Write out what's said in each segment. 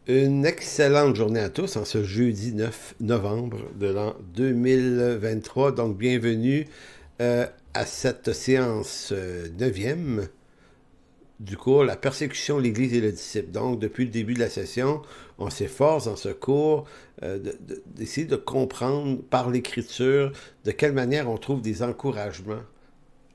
Une excellente journée à tous en ce jeudi 9 novembre de l'an 2023. Donc, bienvenue à cette séance neuvième du cours La persécution, l'Église et le disciple. Donc, depuis le début de la session, on s'efforce dans ce cours d'essayer de comprendre par l'Écriture de quelle manière on trouve des encouragements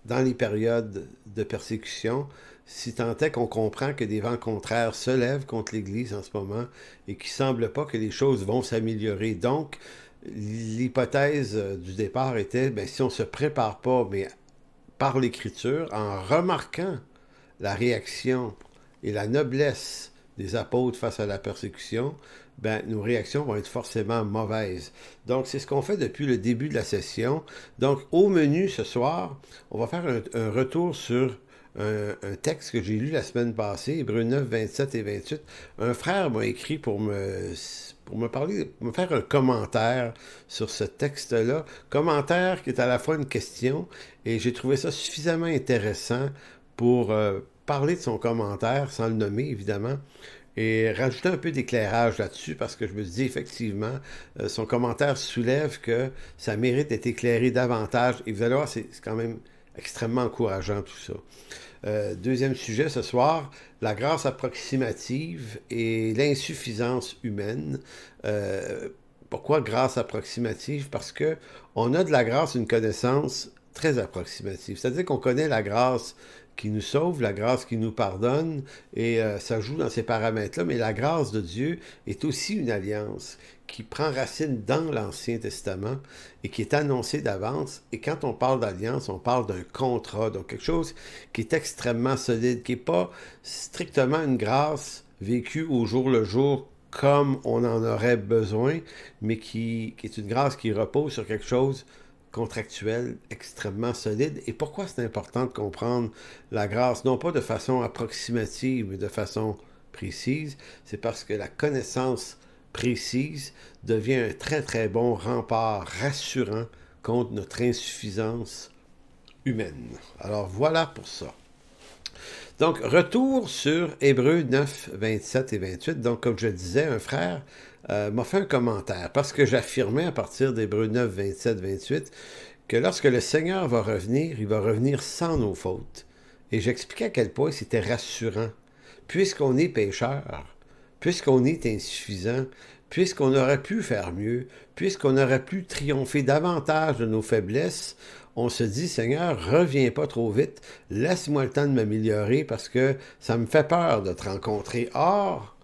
dans les périodes de persécution, si tant est qu'on comprend que des vents contraires se lèvent contre l'Église en ce moment et qu'il ne semble pas que les choses vont s'améliorer. Donc, l'hypothèse du départ était, ben, si on ne se prépare pas, mais par l'Écriture, en remarquant la réaction et la noblesse des apôtres face à la persécution, ben, nos réactions vont être forcément mauvaises. Donc, c'est ce qu'on fait depuis le début de la session. Donc, au menu ce soir, on va faire un retour sur un texte que j'ai lu la semaine passée, Hébreux 9, 27 et 28. Un frère m'a écrit pour me parler, pour me faire un commentaire sur ce texte-là. Commentaire qui est à la fois une question, et j'ai trouvé ça suffisamment intéressant pour parler de son commentaire, sans le nommer évidemment, et rajouter un peu d'éclairage là-dessus parce que je me dis effectivement, son commentaire soulève que ça mérite d'être éclairé davantage. Et vous allez voir, c'est quand même extrêmement encourageant tout ça. Deuxième sujet ce soir, la grâce approximative et l'insuffisance humaine. Pourquoi grâce approximative? Parce que on a de la grâce une connaissance très approximative. C'est-à-dire qu'on connaît la grâce qui nous sauve, la grâce qui nous pardonne, et ça joue dans ces paramètres-là, mais la grâce de Dieu est aussi une alliance qui prend racine dans l'Ancien Testament et qui est annoncée d'avance. Et quand on parle d'alliance, on parle d'un contrat, donc quelque chose qui est extrêmement solide, qui n'est pas strictement une grâce vécue au jour le jour comme on en aurait besoin, mais qui est une grâce qui repose sur quelque chose contractuel extrêmement solide. Et pourquoi c'est important de comprendre la grâce, non pas de façon approximative, mais de façon précise, c'est parce que la connaissance précise devient un très très bon rempart rassurant contre notre insuffisance humaine. Alors voilà pour ça. Donc, retour sur Hébreux 9, 27 et 28. Donc, comme je disais, un frère m'a fait un commentaire parce que j'affirmais à partir d'Hébreux 9, 27, 28 que lorsque le Seigneur va revenir, il va revenir sans nos fautes. Et j'expliquais à quel point c'était rassurant. Puisqu'on est pécheur, puisqu'on est insuffisant, puisqu'on aurait pu faire mieux, puisqu'on aurait pu triompher davantage de nos faiblesses, on se dit, Seigneur, reviens pas trop vite, laisse-moi le temps de m'améliorer parce que ça me fait peur de te rencontrer. Or,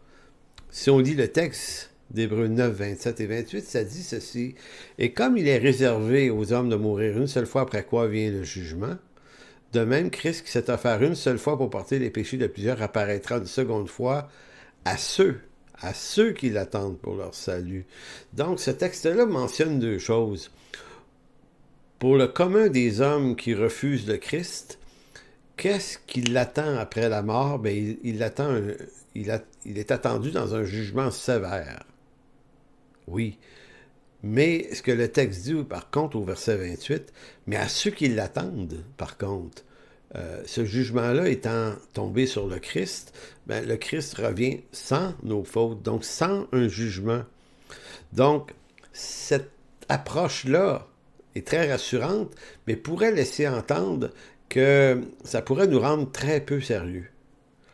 si on lit le texte d'Hébreux 9, 27 et 28, ça dit ceci. Et comme il est réservé aux hommes de mourir une seule fois après quoi vient le jugement, de même, Christ qui s'est offert une seule fois pour porter les péchés de plusieurs apparaîtra une seconde fois à ceux qui l'attendent pour leur salut. Donc, ce texte-là mentionne deux choses. Pour le commun des hommes qui refusent le Christ, qu'est-ce qui l'attend après la mort? Bien, il est attendu dans un jugement sévère. Oui. Mais ce que le texte dit, par contre, au verset 28, mais à ceux qui l'attendent, par contre, ce jugement-là étant tombé sur le Christ, ben, le Christ revient sans nos fautes, donc sans un jugement. Donc, cette approche-là est très rassurante, mais pourrait laisser entendre que ça pourrait nous rendre très peu sérieux.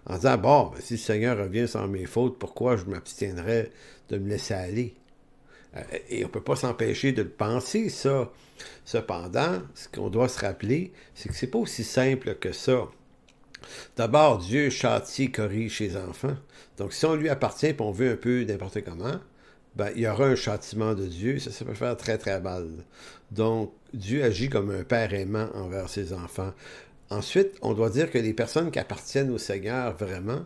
En disant, bon, ben, si le Seigneur revient sans mes fautes, pourquoi je m'abstiendrais de me laisser aller? Et on ne peut pas s'empêcher de le penser, ça. Cependant, ce qu'on doit se rappeler, c'est que c'est pas aussi simple que ça. D'abord, Dieu châtie et corrige ses enfants. Donc, si on lui appartient et on veut un peu n'importe comment, ben, il y aura un châtiment de Dieu. Ça peut faire très, très mal. Donc, Dieu agit comme un père aimant envers ses enfants. Ensuite, on doit dire que les personnes qui appartiennent au Seigneur vraiment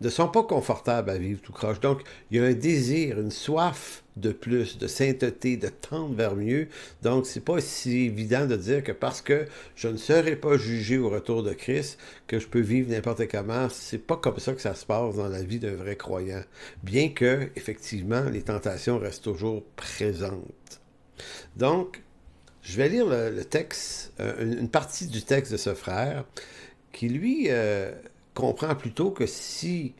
ne sont pas confortables à vivre tout croche. Donc, il y a un désir, une soif de plus, de sainteté, de tendre vers mieux. Donc, c'est pas si évident de dire que parce que je ne serai pas jugé au retour de Christ, que je peux vivre n'importe comment. C'est pas comme ça que ça se passe dans la vie d'un vrai croyant. Bien que, effectivement, les tentations restent toujours présentes. Donc, je vais lire le texte, une partie du texte de ce frère, qui, lui, comprend plutôt que si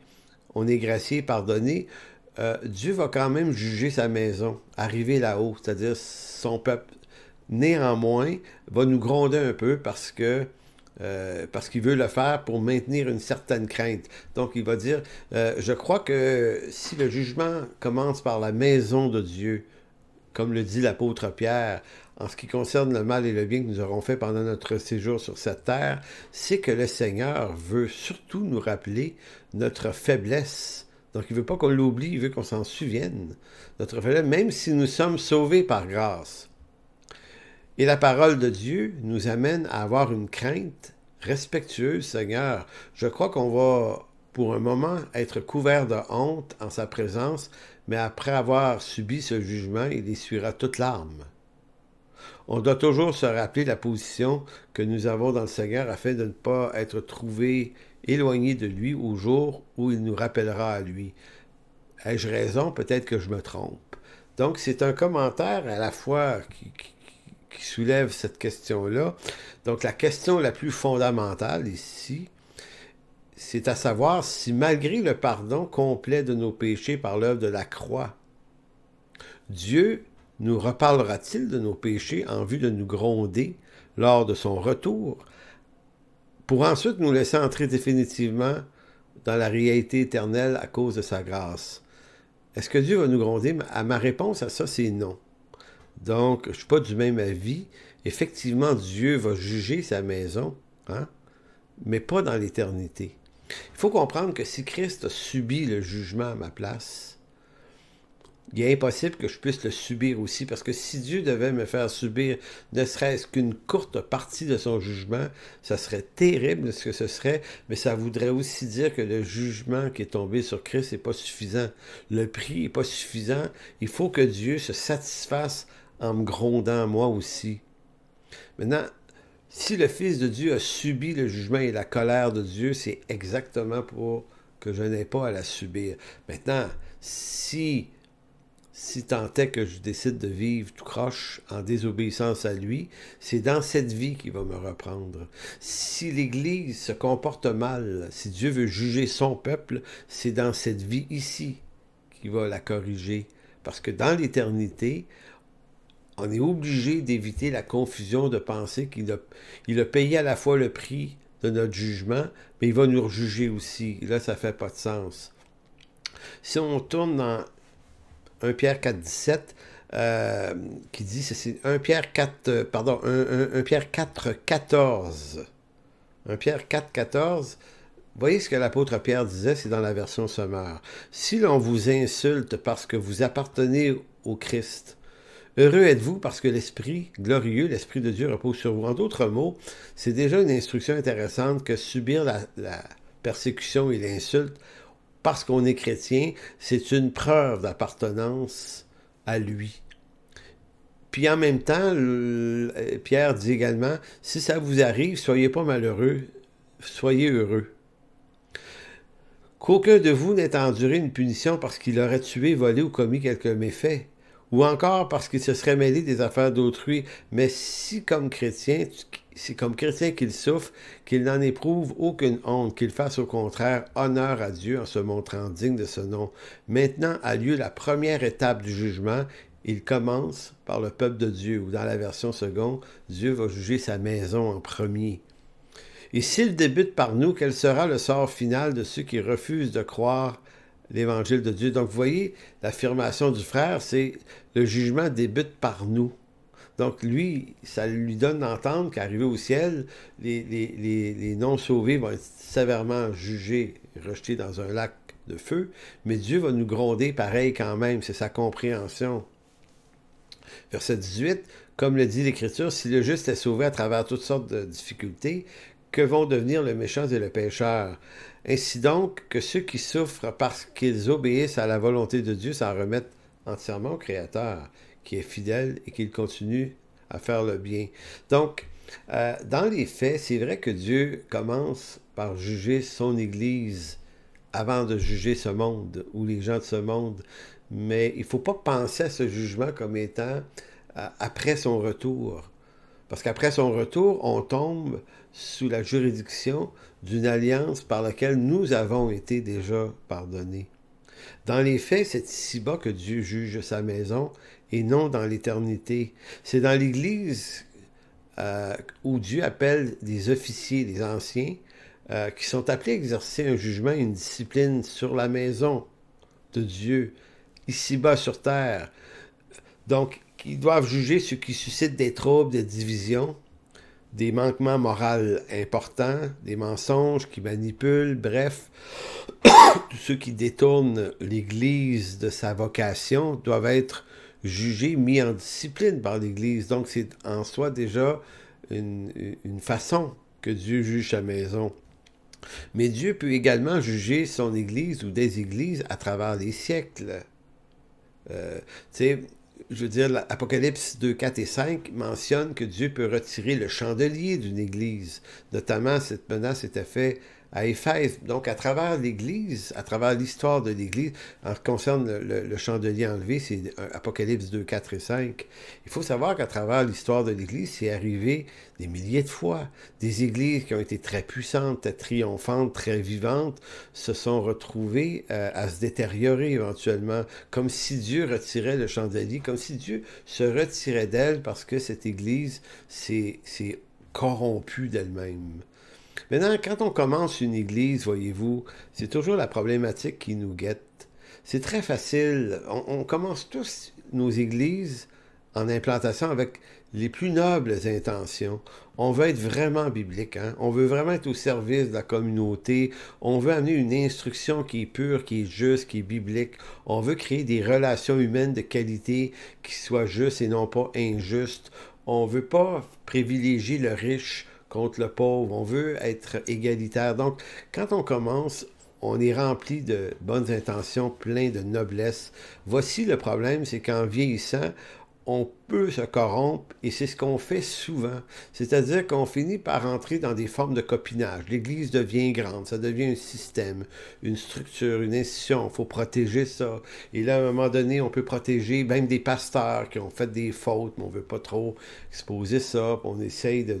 on est gracié, pardonné, Dieu va quand même juger sa maison, arriver là-haut, c'est-à-dire son peuple. Néanmoins, va nous gronder un peu parce qu'il veut le faire pour maintenir une certaine crainte. Donc, il va dire, je crois que si le jugement commence par la maison de Dieu, comme le dit l'apôtre Pierre, en ce qui concerne le mal et le bien que nous aurons fait pendant notre séjour sur cette terre, c'est que le Seigneur veut surtout nous rappeler notre faiblesse. Donc, il ne veut pas qu'on l'oublie, il veut qu'on s'en souvienne. Notre faiblesse, même si nous sommes sauvés par grâce. Et la parole de Dieu nous amène à avoir une crainte respectueuse, Seigneur. Je crois qu'on va, pour un moment, être couvert de honte en sa présence, mais après avoir subi ce jugement, il essuiera toute larme. On doit toujours se rappeler la position que nous avons dans le Seigneur afin de ne pas être trouvés éloignés de lui au jour où il nous rappellera à lui. Ai-je raison? Peut-être que je me trompe. Donc, c'est un commentaire à la fois qui soulève cette question-là. Donc, la question la plus fondamentale ici, c'est à savoir si malgré le pardon complet de nos péchés par l'œuvre de la croix, Dieu nous reparlera-t-il de nos péchés en vue de nous gronder lors de son retour, pour ensuite nous laisser entrer définitivement dans la réalité éternelle à cause de sa grâce? Est-ce que Dieu va nous gronder? Ma réponse à ça, c'est non. Donc, je ne suis pas du même avis. Effectivement, Dieu va juger sa maison, hein? Mais pas dans l'éternité. Il faut comprendre que si Christ a subi le jugement à ma place, il est impossible que je puisse le subir aussi, parce que si Dieu devait me faire subir ne serait-ce qu'une courte partie de son jugement, ça serait terrible ce que ce serait, mais ça voudrait aussi dire que le jugement qui est tombé sur Christ n'est pas suffisant. Le prix n'est pas suffisant. Il faut que Dieu se satisfasse en me grondant moi aussi. Maintenant, si le Fils de Dieu a subi le jugement et la colère de Dieu, c'est exactement pour que je n'ai pas à la subir. Maintenant, si tant est que je décide de vivre tout croche en désobéissance à lui, c'est dans cette vie qu'il va me reprendre. Si l'Église se comporte mal, si Dieu veut juger son peuple, c'est dans cette vie ici qu'il va la corriger. Parce que dans l'éternité, on est obligé d'éviter la confusion de penser qu'il a payé à la fois le prix de notre jugement, mais il va nous rejuger aussi. Et là, ça ne fait pas de sens. Si on tourne dans 1 Pierre 4, 17, qui dit, c'est 1 Pierre 4, 14. 1 Pierre 4, 14, voyez ce que l'apôtre Pierre disait, c'est dans la version Sommeur. Si l'on vous insulte parce que vous appartenez au Christ, heureux êtes-vous parce que l'Esprit glorieux, l'Esprit de Dieu repose sur vous. En d'autres mots, c'est déjà une instruction intéressante que subir la persécution et l'insulte parce qu'on est chrétien, c'est une preuve d'appartenance à lui. Puis en même temps, Pierre dit également, si ça vous arrive, soyez pas malheureux, soyez heureux. Qu'aucun de vous n'ait enduré une punition parce qu'il aurait tué, volé ou commis quelque méfait, ou encore parce qu'il se serait mêlé des affaires d'autrui, mais si comme chrétien, c'est comme chrétien qu'il souffre, qu'il n'en éprouve aucune honte, qu'il fasse au contraire honneur à Dieu en se montrant digne de ce nom. Maintenant a lieu la première étape du jugement. Il commence par le peuple de Dieu, ou dans la version seconde, Dieu va juger sa maison en premier. Et s'il débute par nous, quel sera le sort final de ceux qui refusent de croire l'évangile de Dieu? Donc, vous voyez, l'affirmation du frère, c'est le jugement débute par nous. Donc, lui, ça lui donne d'entendre qu'arrivé au ciel, les non-sauvés vont être sévèrement jugés, rejetés dans un lac de feu, mais Dieu va nous gronder pareil quand même, c'est sa compréhension. Verset 18, comme le dit l'Écriture, si le juste est sauvé à travers toutes sortes de difficultés, que vont devenir le méchant et le pécheur? Ainsi donc, que ceux qui souffrent parce qu'ils obéissent à la volonté de Dieu s'en remettent entièrement au Créateur, qui est fidèle et qui continue à faire le bien. Donc, dans les faits, c'est vrai que Dieu commence par juger son Église avant de juger ce monde ou les gens de ce monde. Mais il ne faut pas penser à ce jugement comme étant après son retour. Parce qu'après son retour, on tombe sous la juridiction d'une alliance par laquelle nous avons été déjà pardonnés. Dans les faits, c'est ici-bas que Dieu juge sa maison et non dans l'éternité. C'est dans l'Église où Dieu appelle des officiers, des anciens, qui sont appelés à exercer un jugement et une discipline sur la maison de Dieu, ici-bas sur terre. Donc, ils doivent juger ceux qui suscitent des troubles, des divisions, des manquements moraux importants, des mensonges qui manipulent, bref, tous ceux qui détournent l'Église de sa vocation doivent être jugés, mis en discipline par l'Église. Donc, c'est en soi déjà une façon que Dieu juge sa maison. Mais Dieu peut également juger son Église ou des églises à travers les siècles. Tu sais, je veux dire, l'Apocalypse 2, 4 et 5 mentionne que Dieu peut retirer le chandelier d'une église. Notamment, cette menace était faite à Éphèse. Donc, à travers l'Église, à travers l'histoire de l'Église, en ce qui concerne le chandelier enlevé, c'est Apocalypse 2, 4 et 5. Il faut savoir qu'à travers l'histoire de l'Église, c'est arrivé des milliers de fois. Des églises qui ont été très puissantes, très triomphantes, très vivantes, se sont retrouvées à se détériorer éventuellement, comme si Dieu retirait le chandelier, comme si Dieu se retirait d'elle parce que cette Église s'est corrompue d'elle-même. Maintenant, quand on commence une église, voyez-vous, c'est toujours la problématique qui nous guette. C'est très facile. On commence tous nos églises en implantation avec les plus nobles intentions. On veut être vraiment biblique, hein? On veut vraiment être au service de la communauté. On veut amener une instruction qui est pure, qui est juste, qui est biblique. On veut créer des relations humaines de qualité qui soient justes et non pas injustes. On ne veut pas privilégier le riche contre le pauvre, on veut être égalitaire. Donc, quand on commence, on est rempli de bonnes intentions, plein de noblesse. Voici le problème, c'est qu'en vieillissant, on peut se corrompre et c'est ce qu'on fait souvent. C'est-à-dire qu'on finit par entrer dans des formes de copinage. L'Église devient grande, ça devient un système, une structure, une institution. Il faut protéger ça. Et là, à un moment donné, on peut protéger même des pasteurs qui ont fait des fautes, mais on ne veut pas trop exposer ça. On essaye de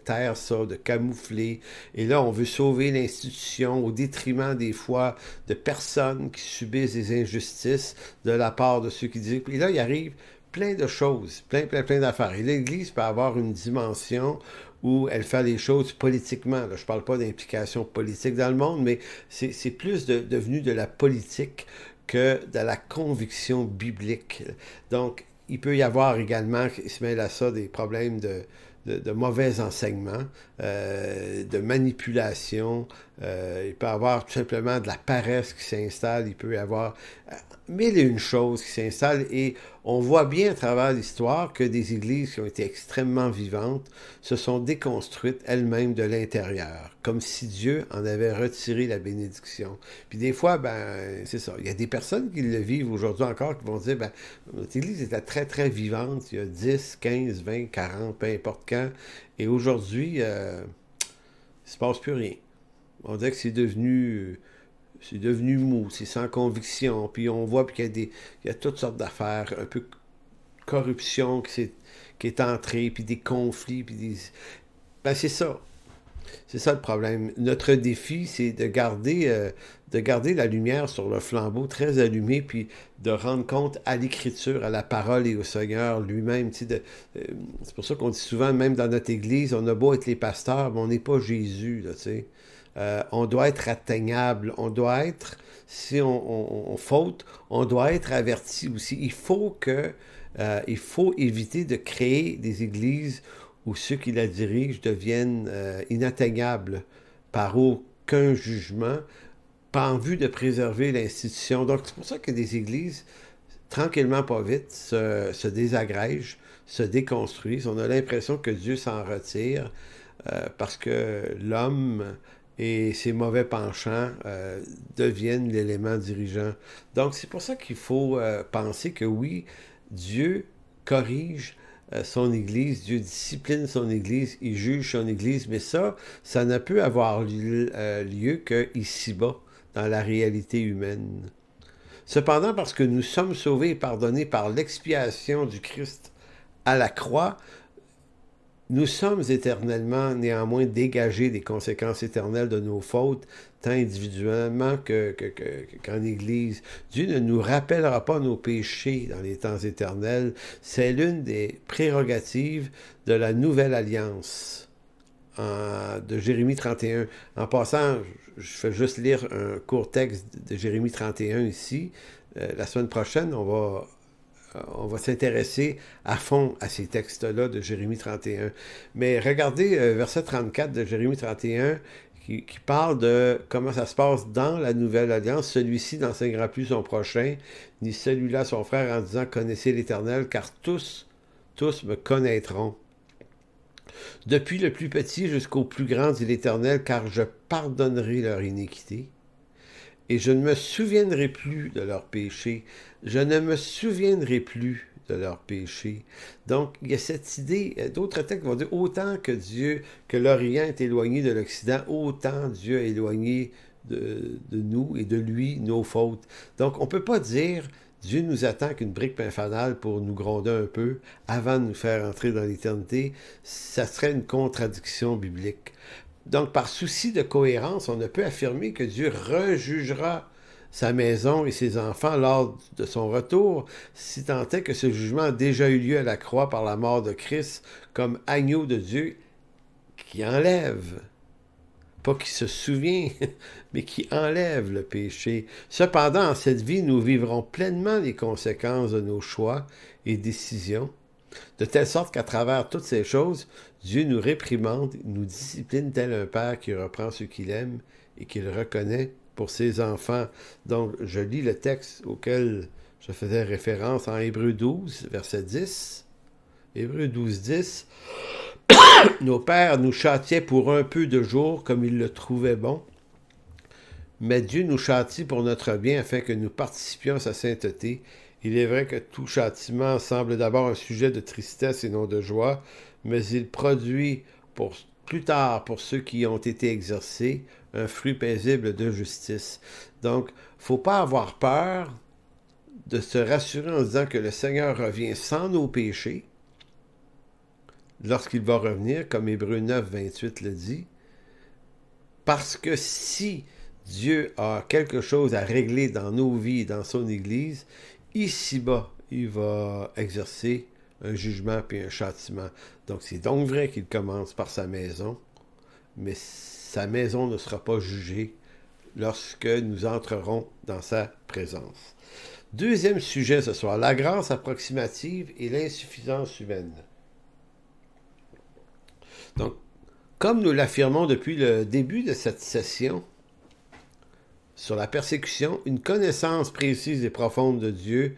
taire ça, de camoufler. Et là, on veut sauver l'institution au détriment des fois de personnes qui subissent des injustices de la part de ceux qui disent. Et là, il arrive plein de choses, plein d'affaires. Et l'Église peut avoir une dimension où elle fait les choses politiquement. Là, je ne parle pas d'implication politique dans le monde, mais c'est plus devenu de la politique que de la conviction biblique. Donc, il peut y avoir également, qui se mêle à ça, des problèmes de mauvais enseignement, de manipulation. Il peut y avoir tout simplement de la paresse qui s'installe. Il peut y avoir mille et une choses qui s'installent et on voit bien à travers l'histoire que des églises qui ont été extrêmement vivantes se sont déconstruites elles-mêmes de l'intérieur, comme si Dieu en avait retiré la bénédiction. Puis des fois, ben, c'est ça. Il y a des personnes qui le vivent aujourd'hui encore qui vont dire, ben, notre église était très, très vivante il y a 10, 15, 20, 40, peu importe quand. Et aujourd'hui, il ne se passe plus rien. On dirait que c'est devenu mou, c'est sans conviction. Puis on voit qu'il y a toutes sortes d'affaires, un peu corruption qui est entrée, puis des conflits, puis des... Ben c'est ça. C'est ça le problème. Notre défi, c'est de garder la lumière sur le flambeau très allumé, puis de rendre compte à l'Écriture, à la parole et au Seigneur lui-même. C'est pour ça qu'on dit souvent, même dans notre Église, on a beau être les pasteurs, mais on n'est pas Jésus, là, tu sais. On doit être atteignable, on doit être, si on faute, on doit être averti aussi. Il faut éviter de créer des églises où ceux qui la dirigent deviennent inatteignables par aucun jugement, pas en vue de préserver l'institution. Donc c'est pour ça que des églises, tranquillement pas vite, se désagrègent, se déconstruisent. On a l'impression que Dieu s'en retire parce que l'homme et ses mauvais penchants deviennent l'élément dirigeant. Donc, c'est pour ça qu'il faut penser que oui, Dieu corrige son Église, Dieu discipline son Église, il juge son Église, mais ça ne peut avoir lieu qu'ici-bas, dans la réalité humaine. Cependant, parce que nous sommes sauvés et pardonnés par l'expiation du Christ à la croix, Nous sommes éternellement, néanmoins, dégagés des conséquences éternelles de nos fautes, tant individuellement qu'en Église. Dieu ne nous rappellera pas nos péchés dans les temps éternels. C'est l'une des prérogatives de la nouvelle alliance de Jérémie 31. En passant, je fais juste lire un court texte de Jérémie 31 ici. La semaine prochaine, on va s'intéresser à fond à ces textes-là de Jérémie 31. Mais regardez verset 34 de Jérémie 31 qui parle de comment ça se passe dans la nouvelle alliance. Celui-ci n'enseignera plus son prochain, ni celui-là son frère en disant « Connaissez l'Éternel, car tous me connaîtront. » Depuis le plus petit jusqu'au plus grand, dit l'Éternel, car je pardonnerai leur iniquité. Et je ne me souviendrai plus de leurs péchés. Je ne me souviendrai plus de leurs péchés. Donc, il y a cette idée, d'autres textes vont dire, autant que l'Orient est éloigné de l'Occident, autant Dieu est éloigné de nous et de lui, nos fautes. Donc, on ne peut pas dire, Dieu nous attend qu'une brique pain fanal pour nous gronder un peu avant de nous faire entrer dans l'éternité. Ça serait une contradiction biblique. Donc, par souci de cohérence, on ne peut affirmer que Dieu rejugera sa maison et ses enfants lors de son retour, si tant est que ce jugement a déjà eu lieu à la croix par la mort de Christ comme agneau de Dieu qui enlève, pas qui se souvient, mais qui enlève le péché. Cependant, en cette vie, nous vivrons pleinement les conséquences de nos choix et décisions, de telle sorte qu'à travers toutes ces choses, Dieu nous réprimande, nous discipline tel un père qui reprend ceux qu'il aime et qu'il reconnaît pour ses enfants. Donc, je lis le texte auquel je faisais référence en Hébreux 12, verset 10. Hébreux 12, 10. Nos pères nous châtiaient pour un peu de jours comme ils le trouvaient bon, mais Dieu nous châtie pour notre bien afin que nous participions à sa sainteté. Il est vrai que tout châtiment semble d'abord un sujet de tristesse et non de joie, mais il produit plus tard pour ceux qui ont été exercés un fruit paisible de justice. Donc, il ne faut pas avoir peur de se rassurer en se disant que le Seigneur revient sans nos péchés lorsqu'il va revenir, comme Hébreux 9, 28 le dit, parce que si Dieu a quelque chose à régler dans nos vies, dans son Église, ici-bas, il va exercer un jugement puis un châtiment. Donc, c'est donc vrai qu'il commence par sa maison, mais sa maison ne sera pas jugée lorsque nous entrerons dans sa présence. Deuxième sujet ce soir, la grâce approximative et l'insuffisance humaine. Donc, comme nous l'affirmons depuis le début de cette session, sur la persécution, une connaissance précise et profonde de Dieu,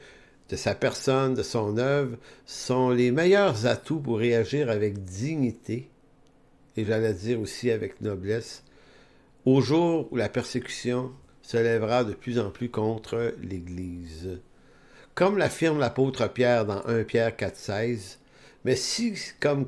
de sa personne, de son œuvre, sont les meilleurs atouts pour réagir avec dignité, et j'allais dire aussi avec noblesse, au jour où la persécution se lèvera de plus en plus contre l'Église. Comme l'affirme l'apôtre Pierre dans 1 Pierre 4,16, mais si c'est comme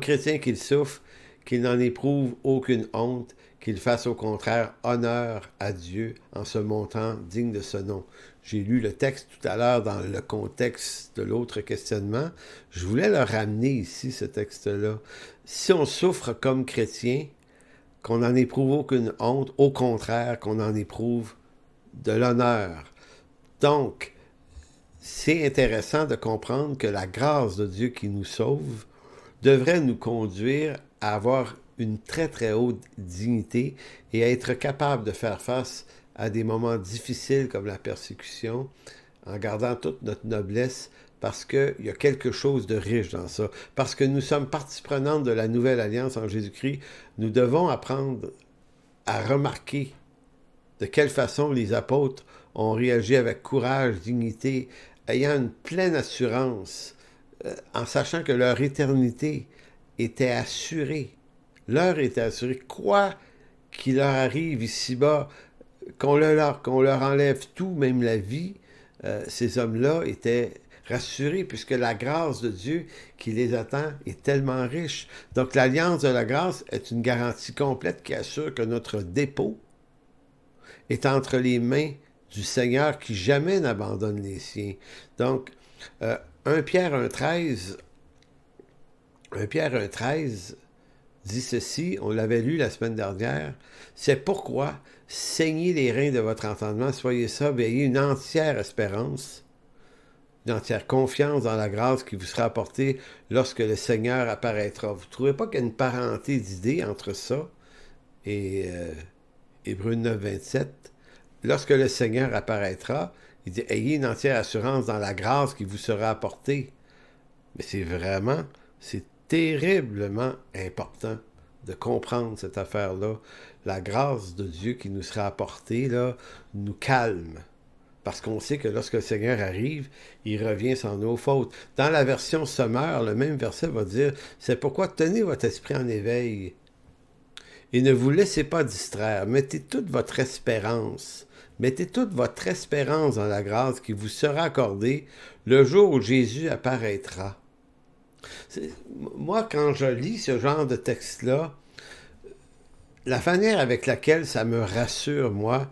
chrétien qu'il souffre, qu'il n'en éprouve aucune honte, qu'il fasse au contraire honneur à Dieu en se montrant digne de ce nom. J'ai lu le texte tout à l'heure dans le contexte de l'autre questionnement. Je voulais le ramener ici, ce texte-là. Si on souffre comme chrétien, qu'on n'en éprouve aucune honte, au contraire, qu'on en éprouve de l'honneur. Donc, c'est intéressant de comprendre que la grâce de Dieu qui nous sauve devrait nous conduire à avoir une très très haute dignité et à être capable de faire face à des moments difficiles comme la persécution en gardant toute notre noblesse parce qu'il y a quelque chose de riche dans ça. Parce que nous sommes partie prenante de la nouvelle alliance en Jésus-Christ, nous devons apprendre à remarquer de quelle façon les apôtres ont réagi avec courage, dignité, ayant une pleine assurance, en sachant que leur éternité était assurée. L'heure était assurée. Quoi qu'il leur arrive ici-bas, qu'on leur enlève tout, même la vie, ces hommes-là étaient rassurés, puisque la grâce de Dieu qui les attend est tellement riche. Donc l'alliance de la grâce est une garantie complète qui assure que notre dépôt est entre les mains du Seigneur qui jamais n'abandonne les siens. Donc, 1 Pierre 1,13 1 Pierre 1,13 dit ceci, on l'avait lu la semaine dernière, c'est pourquoi saignez les reins de votre entendement, soyez sobres et ayez une entière espérance, une entière confiance dans la grâce qui vous sera apportée lorsque le Seigneur apparaîtra. Vous ne trouvez pas qu'il y a une parenté d'idées entre ça et Hébreux 9, 27? Lorsque le Seigneur apparaîtra, il dit, ayez une entière assurance dans la grâce qui vous sera apportée. Mais c'est terriblement important de comprendre cette affaire-là. La grâce de Dieu qui nous sera apportée, là, nous calme. Parce qu'on sait que lorsque le Seigneur arrive, il revient sans nos fautes. Dans la version Sommaire, le même verset va dire, c'est pourquoi tenez votre esprit en éveil et ne vous laissez pas distraire. Mettez toute votre espérance dans la grâce qui vous sera accordée le jour où Jésus apparaîtra. Moi, quand je lis ce genre de texte-là, la manière avec laquelle ça me rassure, moi,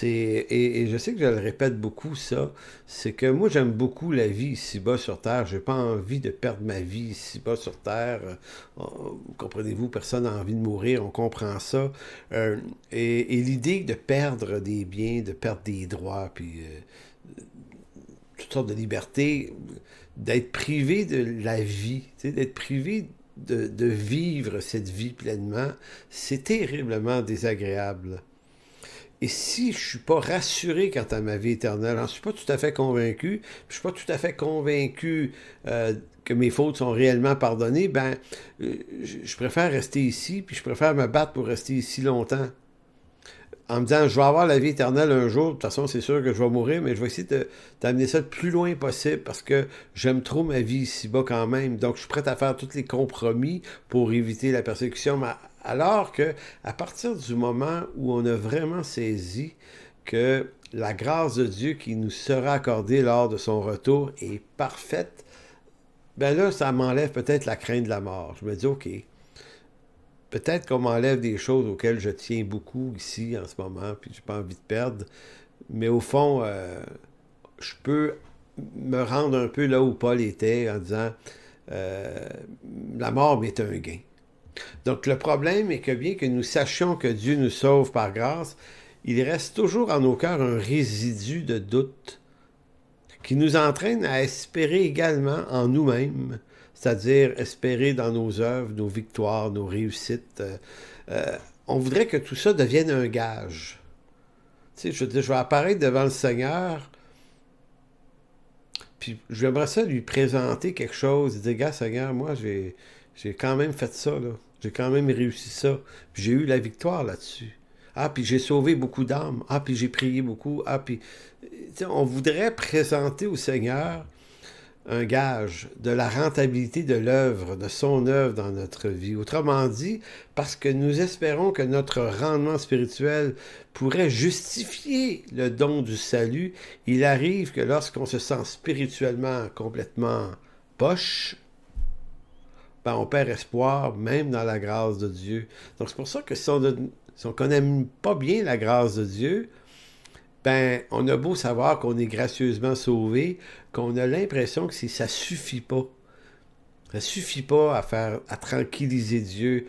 et je sais que je le répète beaucoup, ça, c'est que moi, j'aime beaucoup la vie ici-bas sur Terre. Je n'ai pas envie de perdre ma vie ici-bas sur Terre. Comprenez-vous, personne n'a envie de mourir, on comprend ça. Et l'idée de perdre des biens, de perdre des droits, puis toutes sortes de libertés, d'être privé de la vie, d'être privé de vivre cette vie pleinement, c'est terriblement désagréable. Et si je ne suis pas rassuré quant à ma vie éternelle, j'en suis pas tout à fait convaincu, puis je ne suis pas tout à fait convaincu que mes fautes sont réellement pardonnées, ben je préfère rester ici, puis je préfère me battre pour rester ici longtemps. En me disant, je vais avoir la vie éternelle un jour, de toute façon, c'est sûr que je vais mourir, mais je vais essayer d'amener ça le plus loin possible parce que j'aime trop ma vie ici-bas quand même. Donc, je suis prêt à faire tous les compromis pour éviter la persécution. Mais alors que, à partir du moment où on a vraiment saisi que la grâce de Dieu qui nous sera accordée lors de son retour est parfaite, ben là, ça m'enlève peut-être la crainte de la mort. Je me dis, OK. Peut-être qu'on m'enlève des choses auxquelles je tiens beaucoup ici en ce moment, puis j'ai pas envie de perdre. Mais au fond, je peux me rendre un peu là où Paul était en disant la mort m'est un gain. Donc le problème est que bien que nous sachions que Dieu nous sauve par grâce, il reste toujours en nos cœurs un résidu de doute qui nous entraîne à espérer également en nous-mêmes, c'est-à-dire espérer dans nos œuvres, nos victoires, nos réussites. On voudrait que tout ça devienne un gage. Tu sais, je veux dire, je vais apparaître devant le Seigneur, puis j'aimerais ça lui présenter quelque chose, dire, gars, Seigneur, moi, j'ai quand même fait ça, là. J'ai quand même réussi ça. Puis j'ai eu la victoire là-dessus. Ah, puis j'ai sauvé beaucoup d'âmes. Ah, puis j'ai prié beaucoup. Ah, puis... On voudrait présenter au Seigneur un gage de la rentabilité de l'œuvre, de son œuvre dans notre vie. Autrement dit, parce que nous espérons que notre rendement spirituel pourrait justifier le don du salut, il arrive que lorsqu'on se sent spirituellement complètement poche, ben on perd espoir même dans la grâce de Dieu. Donc c'est pour ça que si on ne connaît pas bien la grâce de Dieu, ben, on a beau savoir qu'on est gracieusement sauvé, qu'on a l'impression que ça suffit pas. Ça suffit pas à tranquilliser Dieu,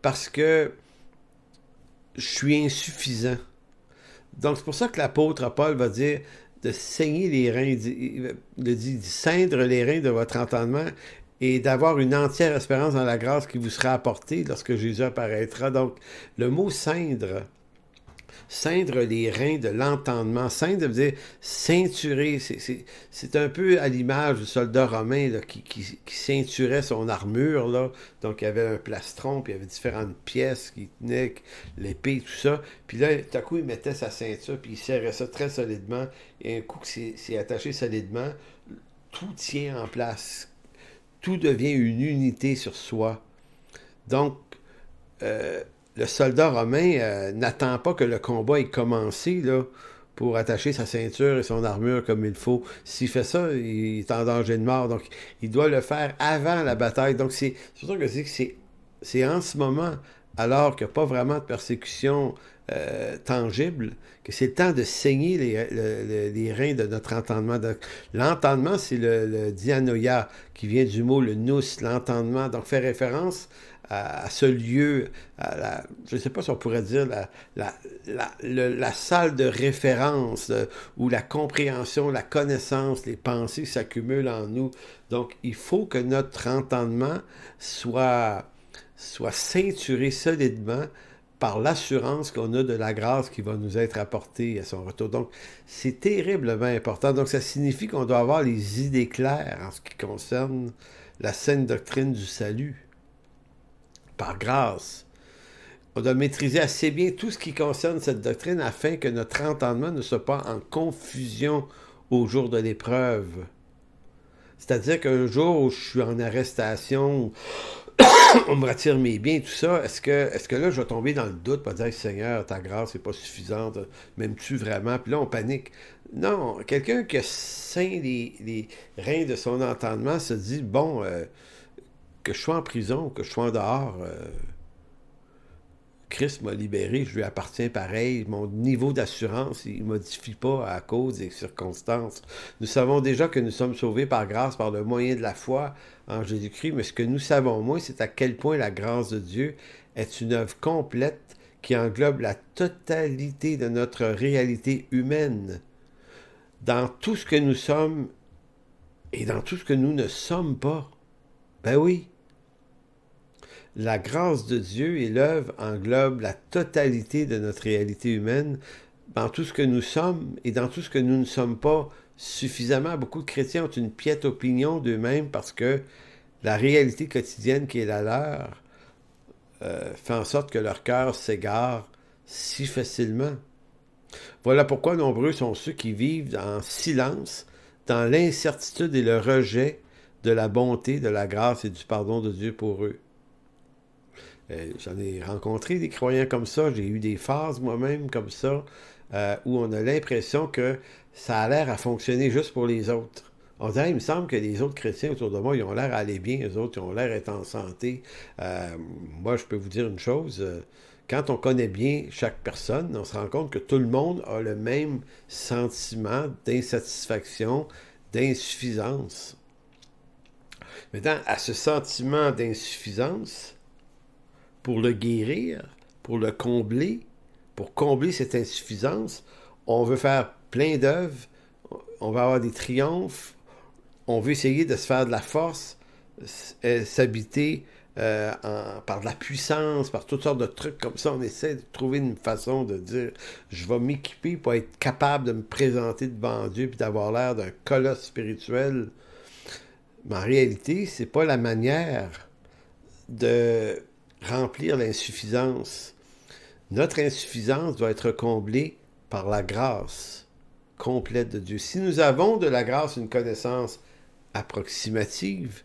parce que je suis insuffisant. Donc, c'est pour ça que l'apôtre Paul va dire de saigner les reins, il dit ceindre les reins de votre entendement et d'avoir une entière espérance dans la grâce qui vous sera apportée lorsque Jésus apparaîtra. Donc, le mot ceindre les reins de l'entendement. Ceindre veut dire ceinturer. C'est un peu à l'image du soldat romain là, qui ceinturait son armure. Là. Donc, il y avait un plastron, puis il y avait différentes pièces qui tenaient, l'épée, tout ça. Puis là, tout à coup, il mettait sa ceinture, puis il serrait ça très solidement. Et un coup que c'est attaché solidement, tout tient en place. Tout devient une unité sur soi. Donc, le soldat romain n'attend pas que le combat ait commencé là, pour attacher sa ceinture et son armure comme il faut. S'il fait ça, il est en danger de mort. Donc, il doit le faire avant la bataille. Donc, c'est pour ça que je dis que c'est en ce moment, alors qu'il n'y a pas vraiment de persécution tangible, que c'est le temps de saigner les reins de notre entendement. L'entendement, c'est le dianoia, qui vient du mot le nous, l'entendement. Donc, fait référence à ce lieu, je ne sais pas si on pourrait dire la salle de référence où la compréhension, la connaissance, les pensées s'accumulent en nous. Donc, il faut que notre entendement soit ceinturé solidement par l'assurance qu'on a de la grâce qui va nous être apportée à son retour. Donc, c'est terriblement important. Donc, ça signifie qu'on doit avoir les idées claires en ce qui concerne la saine doctrine du salut, par grâce. On doit maîtriser assez bien tout ce qui concerne cette doctrine afin que notre entendement ne soit pas en confusion au jour de l'épreuve. C'est-à-dire qu'un jour où je suis en arrestation, on me retire mes biens, tout ça, est-ce que là, je vais tomber dans le doute, pas dire, Seigneur, ta grâce n'est pas suffisante, m'aimes-tu vraiment? Puis là, on panique. Non, quelqu'un qui a ceint les reins de son entendement se dit, bon, que je sois en prison, que je sois en dehors, Christ m'a libéré, je lui appartiens pareil. Mon niveau d'assurance, il ne modifie pas à cause des circonstances. Nous savons déjà que nous sommes sauvés par grâce, par le moyen de la foi en Jésus-Christ, mais ce que nous savons moins, c'est à quel point la grâce de Dieu est une œuvre complète qui englobe la totalité de notre réalité humaine, dans tout ce que nous sommes et dans tout ce que nous ne sommes pas. Ben oui. La grâce de Dieu et l'œuvre englobent la totalité de notre réalité humaine dans tout ce que nous sommes et dans tout ce que nous ne sommes pas suffisamment. Beaucoup de chrétiens ont une piètre opinion d'eux-mêmes parce que la réalité quotidienne qui est la leur fait en sorte que leur cœur s'égare si facilement. Voilà pourquoi nombreux sont ceux qui vivent en silence, dans l'incertitude et le rejet de la bonté, de la grâce et du pardon de Dieu pour eux. J'en ai rencontré des croyants comme ça, j'ai eu des phases moi-même comme ça, où on a l'impression que ça a l'air à fonctionner juste pour les autres. On dirait, il me semble que les autres chrétiens autour de moi, ils ont l'air à aller bien, eux autres, ils ont l'air d'être en santé. Moi, je peux vous dire une chose, quand on connaît bien chaque personne, on se rend compte que tout le monde a le même sentiment d'insatisfaction, d'insuffisance. Maintenant, à ce sentiment d'insuffisance, pour le guérir, pour le combler, pour combler cette insuffisance, on veut faire plein d'œuvres, on va avoir des triomphes, on veut essayer de se faire de la force, s'habiter par de la puissance, par toutes sortes de trucs comme ça. On essaie de trouver une façon de dire, je vais m'équiper pour être capable de me présenter devant Dieu puis d'avoir l'air d'un colosse spirituel. Mais en réalité, c'est pas la manière de remplir l'insuffisance. Notre insuffisance doit être comblée par la grâce complète de Dieu. Si nous avons de la grâce une connaissance approximative,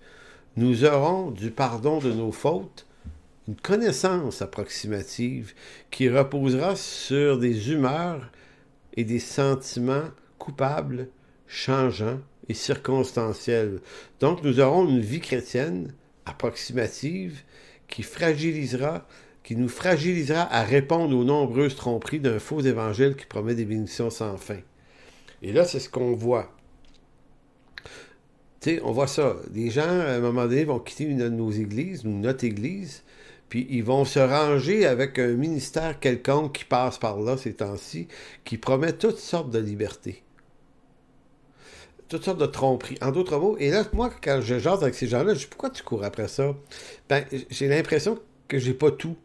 nous aurons du pardon de nos fautes une connaissance approximative qui reposera sur des humeurs et des sentiments coupables, changeants et circonstanciels. Donc nous aurons une vie chrétienne approximative qui nous fragilisera à répondre aux nombreuses tromperies d'un faux évangile qui promet des bénédictions sans fin. Et là, c'est ce qu'on voit. Tu sais, on voit ça. Les gens, à un moment donné, vont quitter une de nos églises, ou notre église, puis ils vont se ranger avec un ministère quelconque qui passe par là ces temps-ci, qui promet toutes sortes de libertés. Toutes sortes de tromperies. En d'autres mots, et là, moi, quand je jase avec ces gens-là, je dis, pourquoi tu cours après ça? Ben, j'ai l'impression que j'ai pas tout.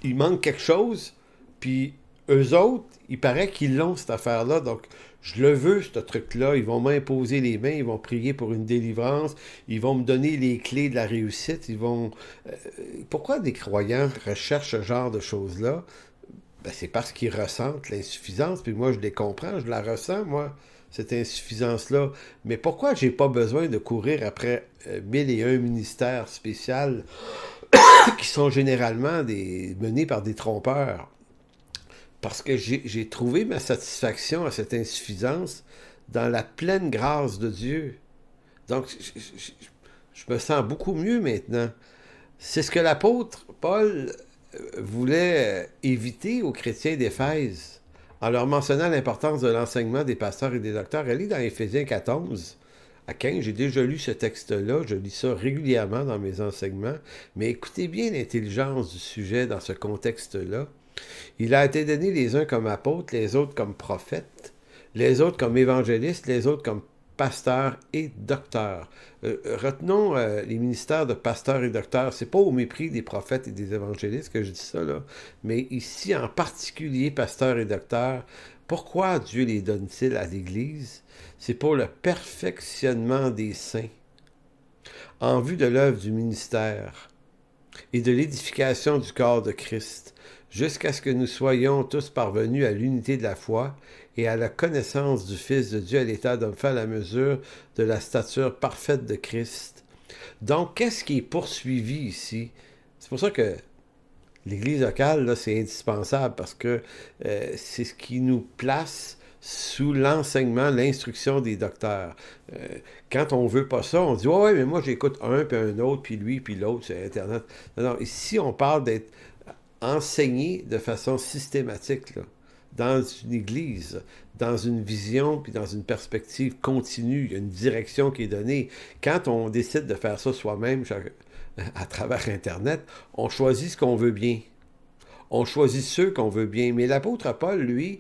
Il manque quelque chose, puis eux autres, il paraît qu'ils l'ont, cette affaire-là, donc je le veux, ce truc-là, ils vont m'imposer les mains, ils vont prier pour une délivrance, ils vont me donner les clés de la réussite, ils vont... Pourquoi des croyants recherchent ce genre de choses-là? Ben, c'est parce qu'ils ressentent l'insuffisance, puis moi, je les comprends, je la ressens, moi, cette insuffisance-là. Mais pourquoi j'ai pas besoin de courir après 1001 ministères spéciaux qui sont généralement menés par des trompeurs? Parce que j'ai trouvé ma satisfaction à cette insuffisance dans la pleine grâce de Dieu. Donc, je me sens beaucoup mieux maintenant. C'est ce que l'apôtre Paul voulait éviter aux chrétiens d'Éphèse en leur mentionnant l'importance de l'enseignement des pasteurs et des docteurs. Elle est dans Éphésiens 14 à 15. J'ai déjà lu ce texte-là, je lis ça régulièrement dans mes enseignements, mais écoutez bien l'intelligence du sujet dans ce contexte-là. Il a été donné les uns comme apôtres, les autres comme prophètes, les autres comme évangélistes, les autres comme pasteurs et docteurs. Retenons les ministères de pasteurs et docteurs. C'est pas au mépris des prophètes et des évangélistes que je dis ça, là, mais ici en particulier pasteurs et docteurs. Pourquoi Dieu les donne-t-il à l'Église? C'est pour le perfectionnement des saints, en vue de l'œuvre du ministère et de l'édification du corps de Christ, jusqu'à ce que nous soyons tous parvenus à l'unité de la foi et à la connaissance du Fils de Dieu, à l'état d'homme fait à la mesure de la stature parfaite de Christ. Donc, qu'est-ce qui est poursuivi ici? C'est pour ça que l'Église locale, là, c'est indispensable, parce que c'est ce qui nous place sous l'enseignement, l'instruction des docteurs. Quand on veut pas ça, on dit « Ouais, mais moi j'écoute un, puis un autre, puis lui, puis l'autre sur Internet. » Non, ici on parle d'être enseigné de façon systématique, là, dans une église, dans une vision, puis dans une perspective continue. Il y a une direction qui est donnée. Quand on décide de faire ça soi-même à travers Internet, on choisit ce qu'on veut bien. On choisit ceux qu'on veut bien. Mais l'apôtre Paul, lui,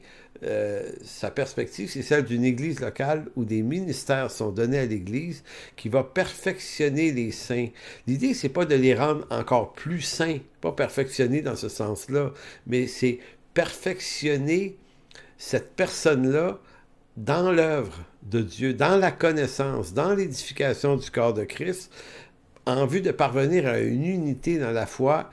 sa perspective, c'est celle d'une église locale où des ministères sont donnés à l'église qui va perfectionner les saints. L'idée, c'est pas de les rendre encore plus saints, pas perfectionner dans ce sens-là, mais c'est perfectionner cette personne-là dans l'œuvre de Dieu, dans la connaissance, dans l'édification du corps de Christ, en vue de parvenir à une unité dans la foi.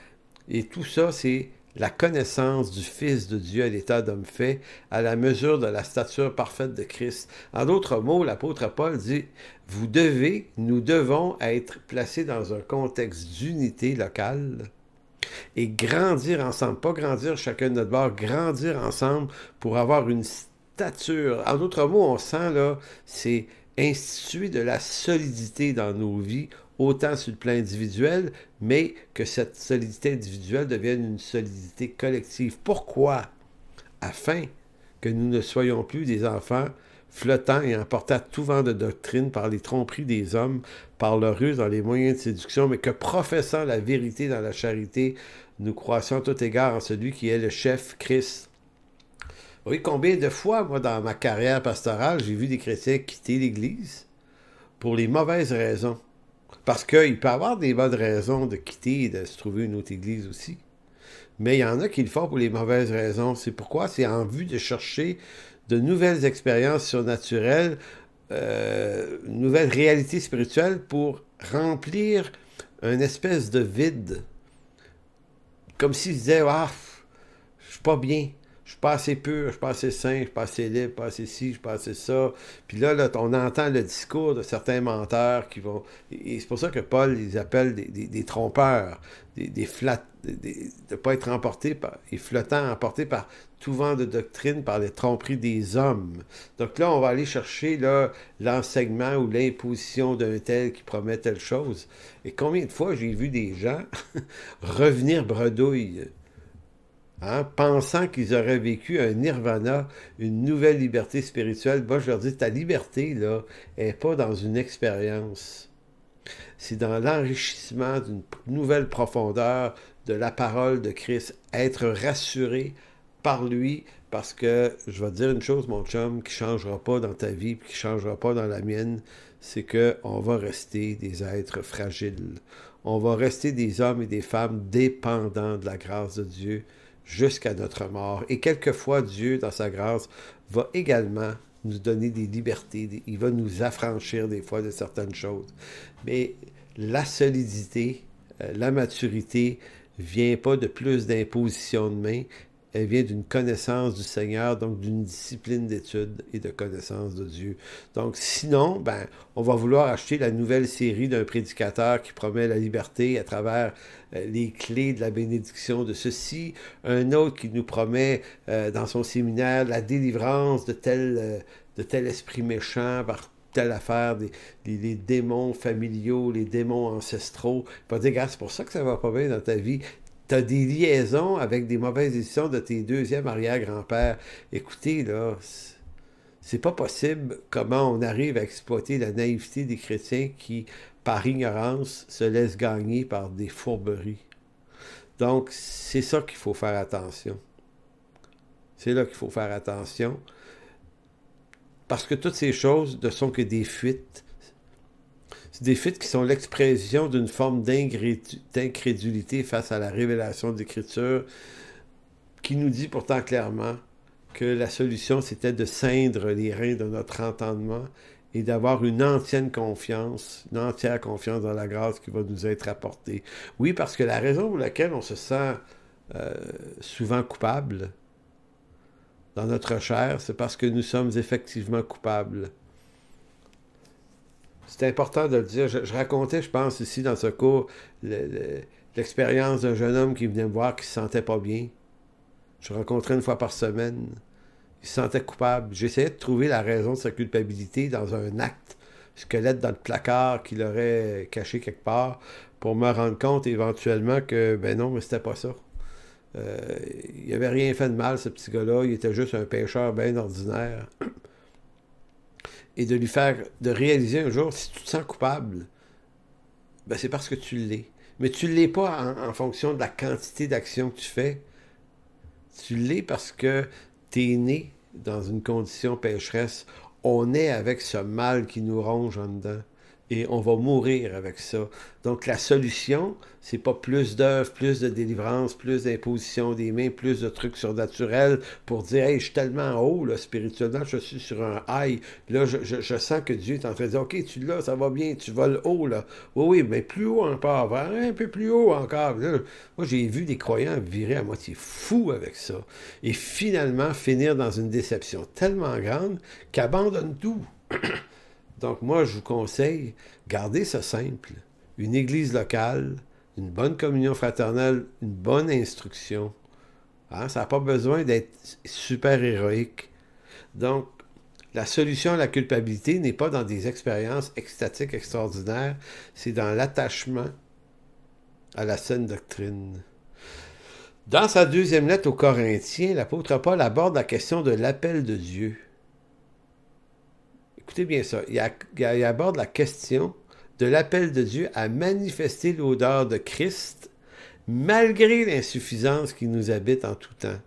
Et tout ça, c'est la connaissance du Fils de Dieu à l'état d'homme fait, à la mesure de la stature parfaite de Christ. En d'autres mots, l'apôtre Paul dit, nous devons être placés dans un contexte d'unité locale et grandir ensemble, pas grandir chacun de notre bord, grandir ensemble pour avoir une stature. En d'autres mots, on sent là, c'est instituer de la solidité dans nos vies, autant sur le plan individuel, mais que cette solidité individuelle devienne une solidité collective. Pourquoi? Afin que nous ne soyons plus des enfants flottant et emportés à tout vent de doctrine par les tromperies des hommes, par leur ruse dans les moyens de séduction, mais que professant la vérité dans la charité, nous croissions à tout égard en celui qui est le chef, Christ. Vous voyez combien de fois, moi, dans ma carrière pastorale, j'ai vu des chrétiens quitter l'Église pour les mauvaises raisons. Parce qu'il peut y avoir des bonnes raisons de quitter et de se trouver une autre église aussi. Mais il y en a qui le font pour les mauvaises raisons. C'est pourquoi c'est en vue de chercher de nouvelles expériences surnaturelles, nouvelles réalités spirituelles pour remplir une espèce de vide. Comme s'ils se disaient « Ah, je suis pas bien. Je suis pas assez pur, je suis pas assez saint, je suis pas assez libre, pas assez ci, je suis pas assez ça. » Puis là, on entend le discours de certains menteurs qui vont... Et c'est pour ça que Paul les appelle des trompeurs, de ne pas être emportés par... et flottants, emportés par tout vent de doctrine, par les tromperies des hommes. Donc là, on va aller chercher l'enseignement ou l'imposition d'un tel qui promet telle chose. Et combien de fois j'ai vu des gens revenir bredouille, pensant qu'ils auraient vécu un nirvana, une nouvelle liberté spirituelle. Moi, je leur dis, ta liberté, là, n'est pas dans une expérience. C'est dans l'enrichissement d'une nouvelle profondeur de la parole de Christ. Être rassuré par lui, parce que, je vais te dire une chose, mon chum, qui ne changera pas dans ta vie, puis qui ne changera pas dans la mienne, c'est qu'on va rester des êtres fragiles. On va rester des hommes et des femmes dépendants de la grâce de Dieu, jusqu'à notre mort. Et quelquefois, Dieu, dans sa grâce, va également nous donner des libertés. Il va nous affranchir des fois de certaines choses. Mais la solidité, la maturité, vient pas de plus d'imposition de main. Elle vient d'une connaissance du Seigneur, donc d'une discipline d'étude et de connaissance de Dieu. Donc sinon, on va vouloir acheter la nouvelle série d'un prédicateur qui promet la liberté à travers les clés de la bénédiction de ceci, un autre qui nous promet dans son séminaire la délivrance de tel esprit méchant par telle affaire, les démons familiaux, les démons ancestraux. Il va dire, regarde, c'est pour ça que ça va pas bien dans ta vie. Tu as des liaisons avec des mauvaises décisions de tes deuxièmes arrière-grands-pères. Écoutez, là, c'est pas possible comment on arrive à exploiter la naïveté des chrétiens qui, par ignorance, se laissent gagner par des fourberies. Donc, c'est ça qu'il faut faire attention. C'est là qu'il faut faire attention. Parce que toutes ces choses ne sont que des fuites. C'est des fuites qui sont l'expression d'une forme d'incrédulité face à la révélation de l'Écriture, qui nous dit pourtant clairement que la solution, c'était de ceindre les reins de notre entendement et d'avoir une entière confiance dans la grâce qui va nous être apportée. Oui, parce que la raison pour laquelle on se sent souvent coupable dans notre chair, c'est parce que nous sommes effectivement coupables. C'est important de le dire. Je racontais, je pense, ici dans ce cours, l'expérience d'un jeune homme qui venait me voir qui se sentait pas bien. Je le rencontrais une fois par semaine. Il se sentait coupable. J'essayais de trouver la raison de sa culpabilité dans un acte, squelette dans le placard qu'il aurait caché quelque part, pour me rendre compte éventuellement que, ben non, mais c'était pas ça. Il n'avait rien fait de mal, ce petit gars-là. Il était juste un pécheur bien ordinaire. Et de réaliser un jour, si tu te sens coupable, ben c'est parce que tu l'es. Mais tu ne l'es pas en fonction de la quantité d'actions que tu fais. Tu l'es parce que tu es né dans une condition pécheresse. On est avec ce mal qui nous ronge en dedans. Et on va mourir avec ça. Donc la solution, c'est pas plus d'œuvres, plus de délivrance, plus d'imposition des mains, plus de trucs surnaturels pour dire, hey, je suis tellement haut, là, spirituellement, je suis sur un high. Là, je sens que Dieu est en train de dire, OK, tu l'as, ça va bien, tu voles haut, là. Oui, mais plus haut encore, un peu plus haut encore. Là, moi, j'ai vu des croyants virer à moitié fous avec ça. Et finalement, finir dans une déception tellement grande qu'ils abandonnent tout. Donc moi, je vous conseille, gardez ça simple. Une église locale, une bonne communion fraternelle, une bonne instruction. Hein? Ça n'a pas besoin d'être super héroïque. Donc, la solution à la culpabilité n'est pas dans des expériences extatiques extraordinaires, c'est dans l'attachement à la saine doctrine. Dans sa deuxième lettre aux Corinthiens, l'apôtre Paul aborde la question de l'appel de Dieu. Écoutez bien ça, il aborde la question de l'appel de Dieu à manifester l'odeur de Christ malgré l'insuffisance qui nous habite en tout temps.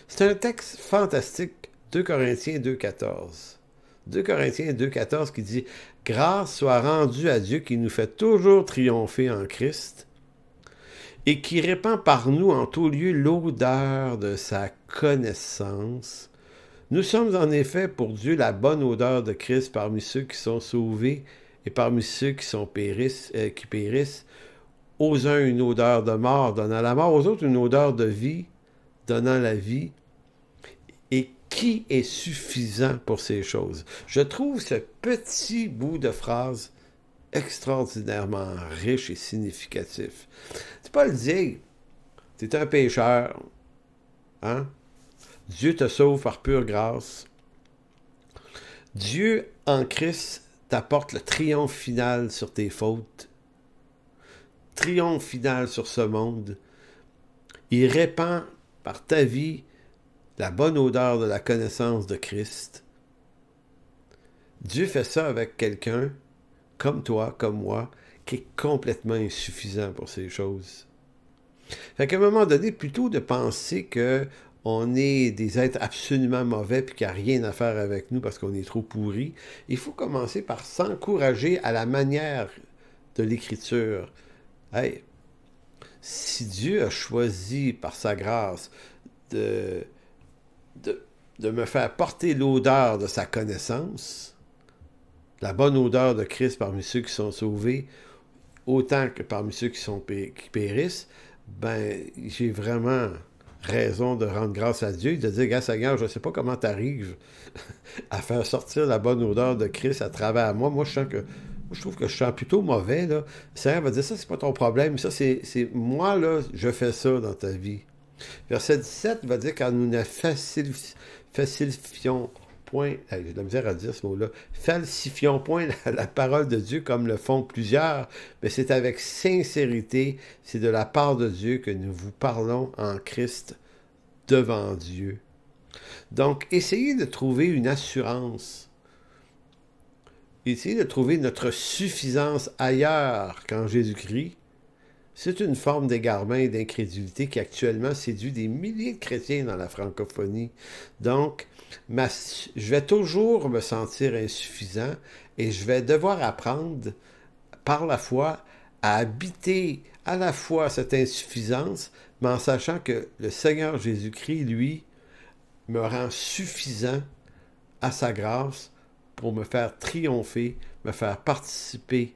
C'est un texte fantastique, 2 Corinthiens 2,14. 2 Corinthiens 2,14 qui dit « Grâce soit rendue à Dieu qui nous fait toujours triompher en Christ et qui répand par nous en tout lieu l'odeur de sa connaissance. » Nous sommes en effet pour Dieu la bonne odeur de Christ parmi ceux qui sont sauvés et parmi ceux qui périssent. Aux uns une odeur de mort, donnant la mort, aux autres une odeur de vie, donnant la vie. Et qui est suffisant pour ces choses? Je trouve ce petit bout de phrase extraordinairement riche et significatif. C'est pas le dire, t'es un pécheur, hein? Dieu te sauve par pure grâce. Dieu, en Christ, t'apporte le triomphe final sur tes fautes. Triomphe final sur ce monde. Il répand par ta vie la bonne odeur de la connaissance de Christ. Dieu fait ça avec quelqu'un, comme toi, comme moi, qui est complètement insuffisant pour ces choses. Fait qu'à un moment donné, plutôt de penser que on est des êtres absolument mauvais puis qu'il n'y a rien à faire avec nous parce qu'on est trop pourris, il faut commencer par s'encourager à la manière de l'Écriture. Hey, si Dieu a choisi par sa grâce de me faire porter l'odeur de sa connaissance, la bonne odeur de Christ parmi ceux qui sont sauvés, autant que parmi ceux qui périssent, ben j'ai vraiment raison de rendre grâce à Dieu, de dire, gars, Seigneur, je ne sais pas comment tu arrives à faire sortir la bonne odeur de Christ à travers moi. Moi, je trouve que je sens plutôt mauvais, là. Le Seigneur va dire, ça, c'est pas ton problème. Ça, c'est moi, là, je fais ça dans ta vie. Verset 17 va dire, car nous ne facilifions point, j'ai de la misère à dire ce mot-là, falsifions point la parole de Dieu comme le font plusieurs, mais c'est avec sincérité, c'est de la part de Dieu que nous vous parlons en Christ devant Dieu. Donc, essayez de trouver une assurance. Essayez de trouver notre suffisance ailleurs qu'en Jésus-Christ. C'est une forme d'égarement et d'incrédulité qui actuellement séduit des milliers de chrétiens dans la francophonie. Donc, je vais toujours me sentir insuffisant et je vais devoir apprendre par la foi à habiter à la fois cette insuffisance, mais en sachant que le Seigneur Jésus-Christ, lui, me rend suffisant à sa grâce pour me faire triompher, me faire participer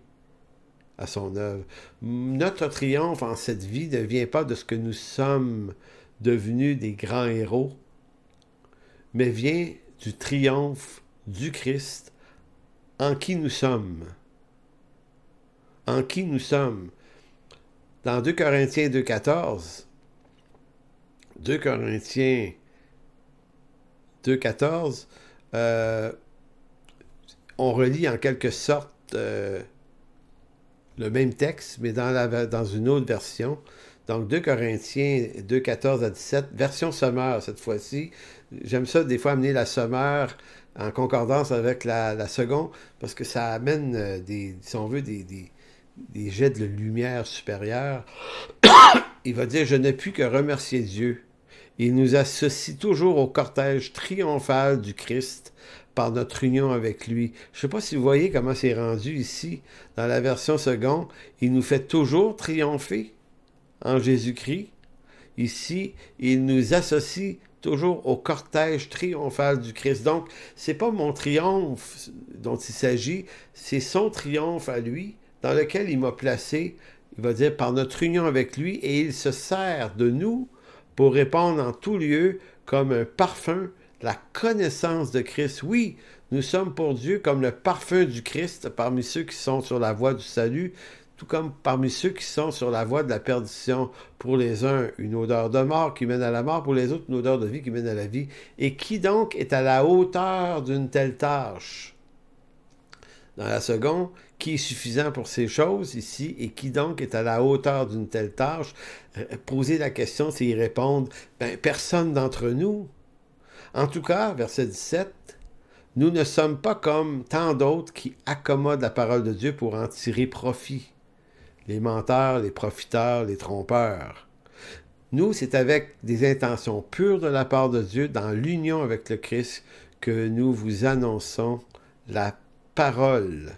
à son œuvre. Notre triomphe en cette vie ne vient pas de ce que nous sommes devenus des grands héros, mais vient du triomphe du Christ en qui nous sommes. En qui nous sommes. Dans 2 Corinthiens 2,14, 2 Corinthiens 2,14, on relit en quelque sorte le même texte, mais dans une autre version. Donc 2 Corinthiens 2,14 à 17, version Sommeur cette fois-ci. J'aime ça des fois amener la Sommeur en concordance avec la seconde, parce que ça amène, si on veut, des jets de lumière supérieure. Il va dire « Je n'ai pu que remercier Dieu. Il nous associe toujours au cortège triomphal du Christ par notre union avec lui. » Je ne sais pas si vous voyez comment c'est rendu ici, dans la version seconde. Il nous fait toujours triompher en Jésus-Christ. Ici, il nous associe toujours au cortège triomphal du Christ. Donc, c'est pas mon triomphe dont il s'agit, c'est son triomphe à lui, dans lequel il m'a placé, il va dire, par notre union avec lui, et il se sert de nous pour répandre en tout lieu comme un parfum la connaissance de Christ. Oui, nous sommes pour Dieu comme le parfum du Christ parmi ceux qui sont sur la voie du salut, tout comme parmi ceux qui sont sur la voie de la perdition. Pour les uns, une odeur de mort qui mène à la mort, pour les autres, une odeur de vie qui mène à la vie. Et qui donc est à la hauteur d'une telle tâche? Dans la seconde, qui est suffisant pour ces choses ici, et qui donc est à la hauteur d'une telle tâche? Poser la question, c'est y répondre, personne d'entre nous. En tout cas, verset 17, nous ne sommes pas comme tant d'autres qui accommodent la parole de Dieu pour en tirer profit. Les menteurs, les profiteurs, les trompeurs. Nous, c'est avec des intentions pures de la part de Dieu, dans l'union avec le Christ, que nous vous annonçons la parole.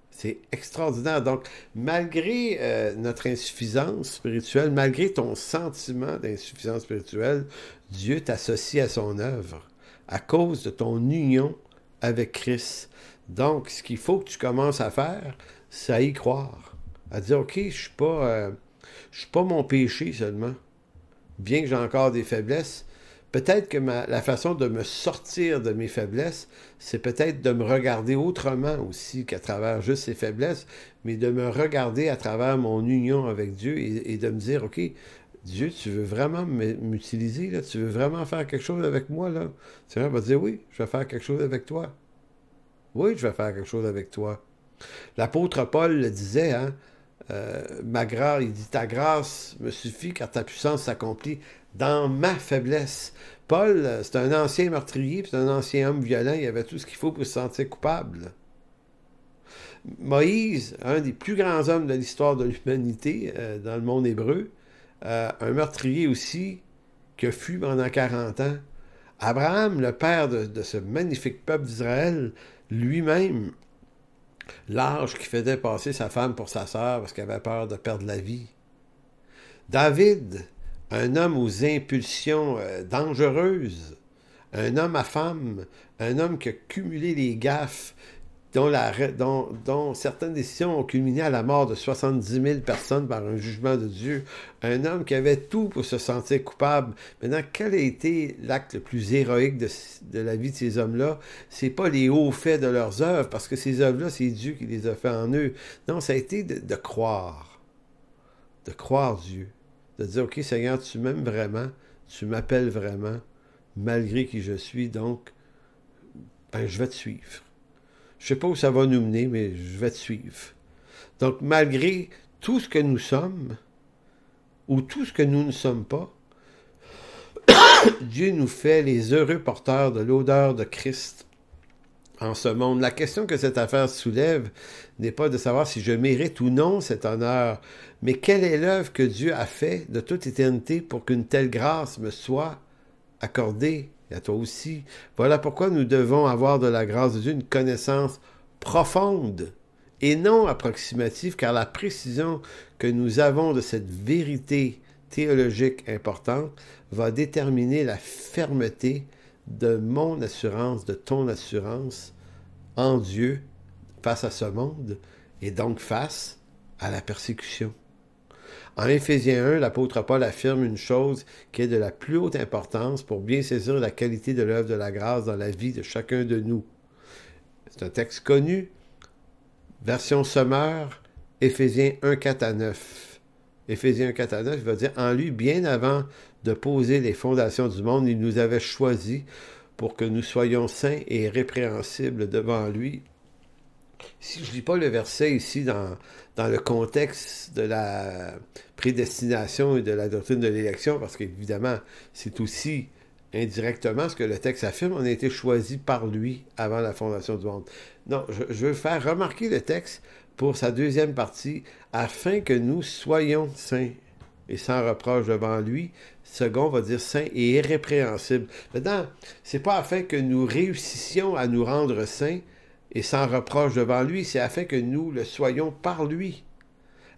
C'est extraordinaire. Donc, malgré notre insuffisance spirituelle, malgré ton sentiment d'insuffisance spirituelle, Dieu t'associe à son œuvre à cause de ton union avec Christ. Donc, ce qu'il faut que tu commences à faire, c'est à y croire. À dire, OK, je ne suis pas mon péché seulement. Bien que j'ai encore des faiblesses, peut-être que la façon de me sortir de mes faiblesses, c'est peut-être de me regarder autrement aussi qu'à travers juste ces faiblesses, mais de me regarder à travers mon union avec Dieu et de me dire, OK, Dieu, tu veux vraiment m'utiliser, là? Tu veux vraiment faire quelque chose avec moi, là? Le Seigneur va dire, oui, je vais faire quelque chose avec toi. Oui, je vais faire quelque chose avec toi. L'apôtre Paul le disait, hein? Il dit, ta grâce me suffit car ta puissance s'accomplit dans ma faiblesse. Paul, c'est un ancien meurtrier, c'est un ancien homme violent, il avait tout ce qu'il faut pour se sentir coupable. Moïse, un des plus grands hommes de l'histoire de l'humanité dans le monde hébreu, un meurtrier aussi, qui fut pendant 40 ans. Abraham, le père de ce magnifique peuple d'Israël, lui-même, l'âge qui faisait passer sa femme pour sa sœur parce qu'il avait peur de perdre la vie. David, un homme aux impulsions dangereuses, un homme à femme, un homme qui a cumulé les gaffes, dont certaines décisions ont culminé à la mort de 70 000 personnes par un jugement de Dieu. Un homme qui avait tout pour se sentir coupable. Maintenant, quel a été l'acte le plus héroïque de la vie de ces hommes-là? C'est pas les hauts faits de leurs œuvres, parce que ces œuvres-là, c'est Dieu qui les a fait en eux. Non, ça a été de croire. De croire Dieu. De dire, OK, Seigneur, tu m'aimes vraiment, tu m'appelles vraiment, malgré qui je suis, donc ben je vais te suivre. Je ne sais pas où ça va nous mener, mais je vais te suivre. Donc, malgré tout ce que nous sommes, ou tout ce que nous ne sommes pas, Dieu nous fait les heureux porteurs de l'odeur de Christ en ce monde. La question que cette affaire soulève n'est pas de savoir si je mérite ou non cet honneur, mais quelle est l'œuvre que Dieu a faite de toute éternité pour qu'une telle grâce me soit accordée, et à toi aussi. Voilà pourquoi nous devons avoir de la grâce de Dieu une connaissance profonde et non approximative, car la précision que nous avons de cette vérité théologique importante va déterminer la fermeté de mon assurance, de ton assurance en Dieu face à ce monde et donc face à la persécution. En Éphésiens 1, l'apôtre Paul affirme une chose qui est de la plus haute importance pour bien saisir la qualité de l'œuvre de la grâce dans la vie de chacun de nous. C'est un texte connu, version sommaire, Éphésiens 1, 4 à 9. Éphésiens 1, 4 à 9, il va dire « En lui, bien avant de poser les fondations du monde, il nous avait choisis pour que nous soyons saints et répréhensibles devant lui. » Si je ne lis pas le verset ici dans le contexte de la prédestination et de la doctrine de l'élection, parce qu'évidemment, c'est aussi indirectement ce que le texte affirme, on a été choisi par lui avant la fondation du monde. Non, je veux faire remarquer le texte pour sa deuxième partie, afin que nous soyons saints et sans reproche devant lui. Second va dire saint et irrépréhensible. Maintenant, c'est pas afin que nous réussissions à nous rendre saints et sans reproche devant lui, c'est afin que nous le soyons par lui.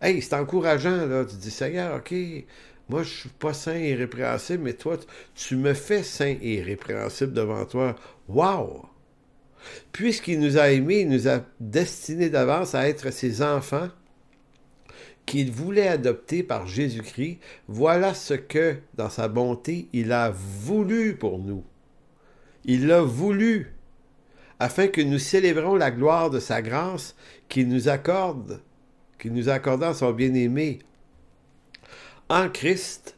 Hey, c'est encourageant, là. Tu dis, Seigneur, OK, moi, je suis pas saint et irrépréhensible, mais toi, tu me fais saint et irrépréhensible devant toi. Wow! Puisqu'il nous a aimés, il nous a destinés d'avance à être ses enfants, qu'il voulait adopter par Jésus-Christ, voilà ce que, dans sa bonté, il a voulu pour nous. Il l'a voulu, afin que nous célébrons la gloire de sa grâce qu'il nous accorde, qu'il nous a accordé en son bien-aimé. En Christ,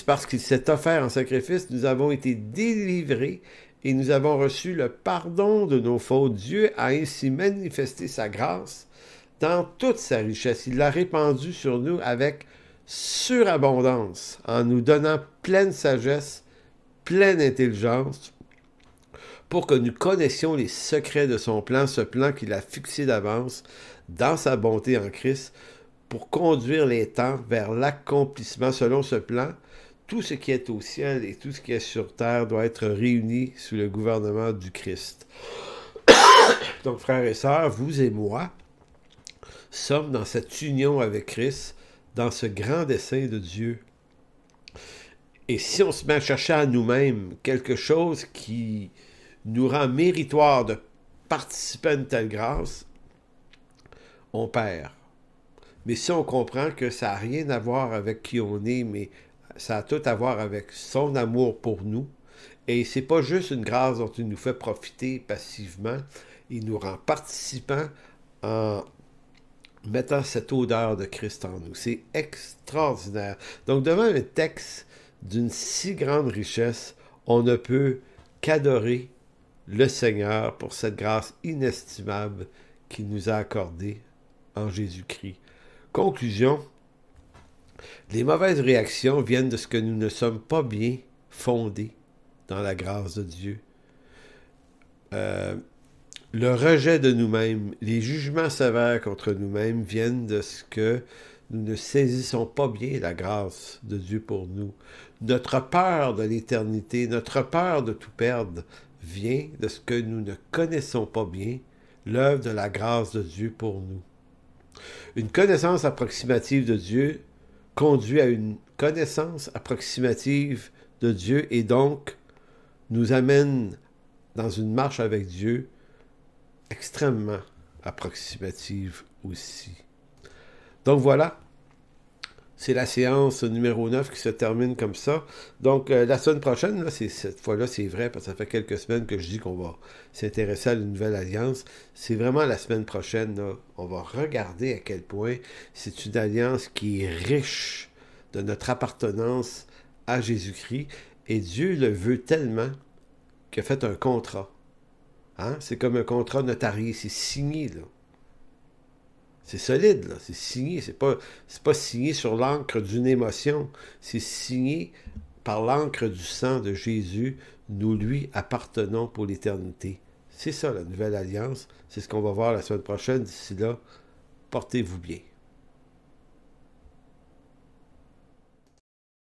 parce qu'il s'est offert en sacrifice, nous avons été délivrés et nous avons reçu le pardon de nos fautes. Dieu a ainsi manifesté sa grâce dans toute sa richesse. Il l'a répandue sur nous avec surabondance, en nous donnant pleine sagesse, pleine intelligence, pour que nous connaissions les secrets de son plan, ce plan qu'il a fixé d'avance dans sa bonté en Christ, pour conduire les temps vers l'accomplissement selon ce plan. Tout ce qui est au ciel et tout ce qui est sur terre doit être réuni sous le gouvernement du Christ. Donc, frères et sœurs, vous et moi sommes dans cette union avec Christ, dans ce grand dessein de Dieu. Et si on se met à chercher à nous-mêmes quelque chose qui nous rend méritoire de participer à une telle grâce, on perd. Mais si on comprend que ça n'a rien à voir avec qui on est, mais ça a tout à voir avec son amour pour nous, et c'est pas juste une grâce dont il nous fait profiter passivement, il nous rend participants en mettant cette odeur de Christ en nous. C'est extraordinaire. Donc, devant un texte d'une si grande richesse, on ne peut qu'adorer le Seigneur pour cette grâce inestimable qu'il nous a accordée en Jésus-Christ. Conclusion, les mauvaises réactions viennent de ce que nous ne sommes pas bien fondés dans la grâce de Dieu. Le rejet de nous-mêmes, les jugements sévères contre nous-mêmes viennent de ce que nous ne saisissons pas bien la grâce de Dieu pour nous. Notre peur de l'éternité, notre peur de tout perdre vient de ce que nous ne connaissons pas bien, l'œuvre de la grâce de Dieu pour nous. Une connaissance approximative de Dieu conduit à une connaissance approximative de Dieu et donc nous amène dans une marche avec Dieu extrêmement approximative aussi. Donc voilà, c'est la séance numéro 9 qui se termine comme ça. Donc la semaine prochaine, là, cette fois-là, c'est vrai, parce que ça fait quelques semaines que je dis qu'on va s'intéresser à la nouvelle alliance. C'est vraiment la semaine prochaine, là, on va regarder à quel point c'est une alliance qui est riche de notre appartenance à Jésus-Christ. Et Dieu le veut tellement qu'il a fait un contrat Hein? C'est comme un contrat notarié, c'est signé, là. C'est solide, là. C'est signé. C'est pas signé sur l'encre d'une émotion. C'est signé par l'encre du sang de Jésus. Nous lui appartenons pour l'éternité. C'est ça, la nouvelle alliance. C'est ce qu'on va voir la semaine prochaine. D'ici là, portez-vous bien.